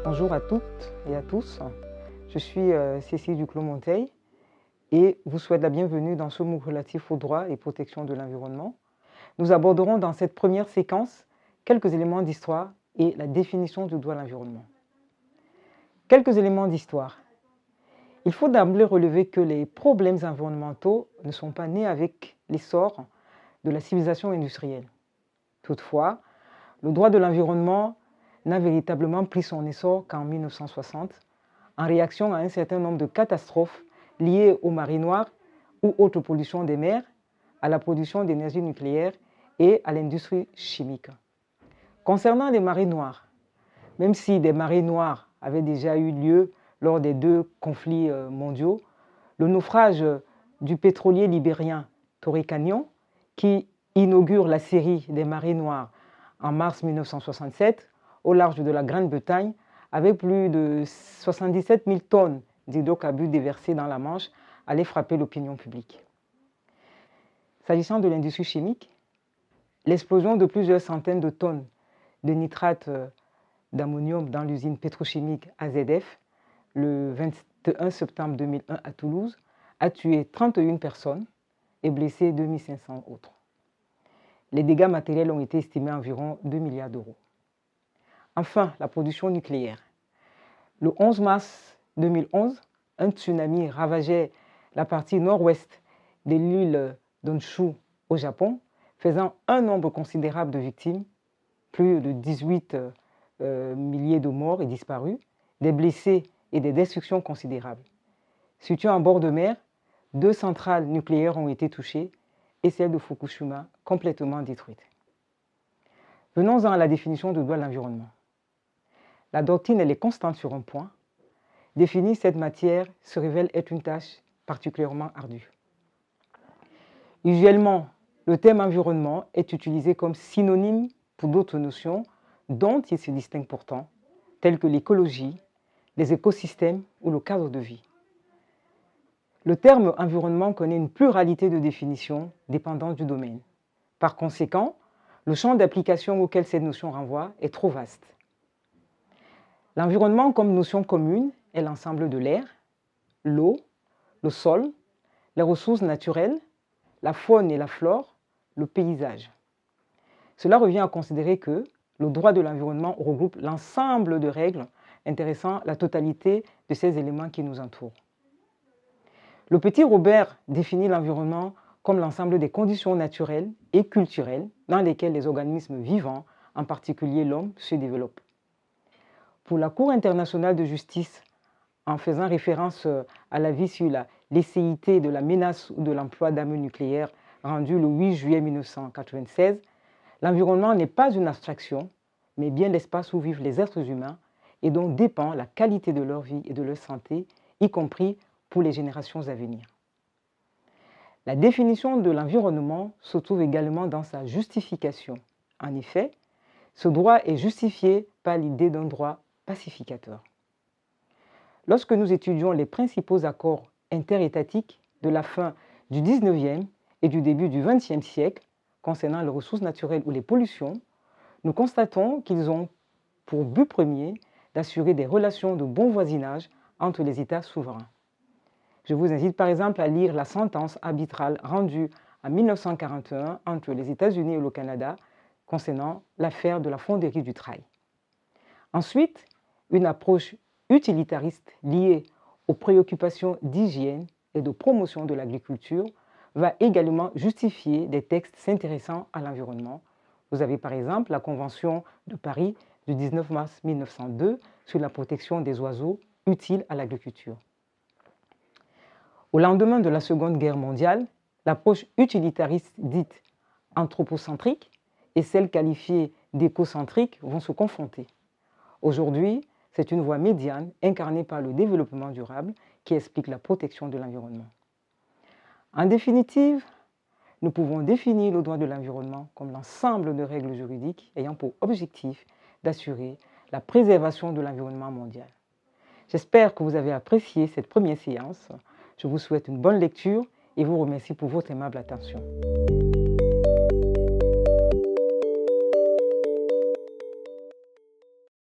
Bonjour à toutes et à tous, je suis Cécile Duclos-Monteil et vous souhaite la bienvenue dans ce MOOC relatif aux droits et protection de l'environnement. Nous aborderons dans cette première séquence quelques éléments d'histoire et la définition du droit à l'environnement. Quelques éléments d'histoire. Il faut d'emblée relever que les problèmes environnementaux ne sont pas nés avec l'essor de la civilisation industrielle. Toutefois, le droit de l'environnement n'a véritablement pris son essor qu'en 1960, en réaction à un certain nombre de catastrophes liées aux marées noires ou autres pollutions des mers, à la production d'énergie nucléaire et à l'industrie chimique. Concernant les marées noires, même si des marées noires avaient déjà eu lieu lors des deux conflits mondiaux, le naufrage du pétrolier libérien Torrey Canyon, qui inaugure la série des marées noires en mars 1967, au large de la Grande-Bretagne, avec plus de 77 000 tonnes d'hydrocarbures déversés dans la Manche, allait frapper l'opinion publique. S'agissant de l'industrie chimique, l'explosion de plusieurs centaines de tonnes de nitrate d'ammonium dans l'usine pétrochimique AZF, le 21 septembre 2001 à Toulouse, a tué 31 personnes et blessé 2500 autres. Les dégâts matériels ont été estimés à environ 2 milliards d'euros. Enfin, la production nucléaire. Le 11 mars 2011, un tsunami ravageait la partie nord-ouest de l'île d'Honshu au Japon, faisant un nombre considérable de victimes, plus de 18 milliers de morts et disparus, des blessés et des destructions considérables. Situées en bord de mer, 2 centrales nucléaires ont été touchées et celle de Fukushima complètement détruite. Venons-en à la définition du droit de l'environnement. La doctrine elle est constante sur un point. Définir cette matière se révèle être une tâche particulièrement ardue. Usuellement, le terme environnement est utilisé comme synonyme pour d'autres notions dont il se distingue pourtant, telles que l'écologie, les écosystèmes ou le cadre de vie. Le terme environnement connaît une pluralité de définitions dépendant du domaine. Par conséquent, le champ d'application auquel cette notion renvoie est trop vaste. L'environnement comme notion commune est l'ensemble de l'air, l'eau, le sol, les ressources naturelles, la faune et la flore, le paysage. Cela revient à considérer que le droit de l'environnement regroupe l'ensemble de règles intéressant la totalité de ces éléments qui nous entourent. Le petit Robert définit l'environnement comme l'ensemble des conditions naturelles et culturelles dans lesquelles les organismes vivants, en particulier l'homme, se développent. Pour la Cour internationale de justice, en faisant référence à l'avis sur la licéité de la menace ou de l'emploi d'armes nucléaires rendu le 8 juillet 1996, l'environnement n'est pas une abstraction, mais bien l'espace où vivent les êtres humains et dont dépend la qualité de leur vie et de leur santé, y compris pour les générations à venir. La définition de l'environnement se trouve également dans sa justification. En effet, ce droit est justifié par l'idée d'un droit pacificateur. Lorsque nous étudions les principaux accords interétatiques de la fin du 19e et du début du 20e siècle concernant les ressources naturelles ou les pollutions, nous constatons qu'ils ont pour but premier d'assurer des relations de bon voisinage entre les États souverains. Je vous invite par exemple à lire la sentence arbitrale rendue en 1941 entre les États-Unis et le Canada concernant l'affaire de la fonderie du Trail. Ensuite, une approche utilitariste liée aux préoccupations d'hygiène et de promotion de l'agriculture va également justifier des textes s'intéressant à l'environnement. Vous avez par exemple la Convention de Paris du 19 mars 1902 sur la protection des oiseaux utiles à l'agriculture. Au lendemain de la Seconde Guerre mondiale, l'approche utilitariste dite anthropocentrique et celle qualifiée d'écocentrique vont se confronter. Aujourd'hui, c'est une voie médiane incarnée par le développement durable qui explique la protection de l'environnement. En définitive, nous pouvons définir le droit de l'environnement comme l'ensemble de règles juridiques ayant pour objectif d'assurer la préservation de l'environnement mondial. J'espère que vous avez apprécié cette première séance. Je vous souhaite une bonne lecture et vous remercie pour votre aimable attention.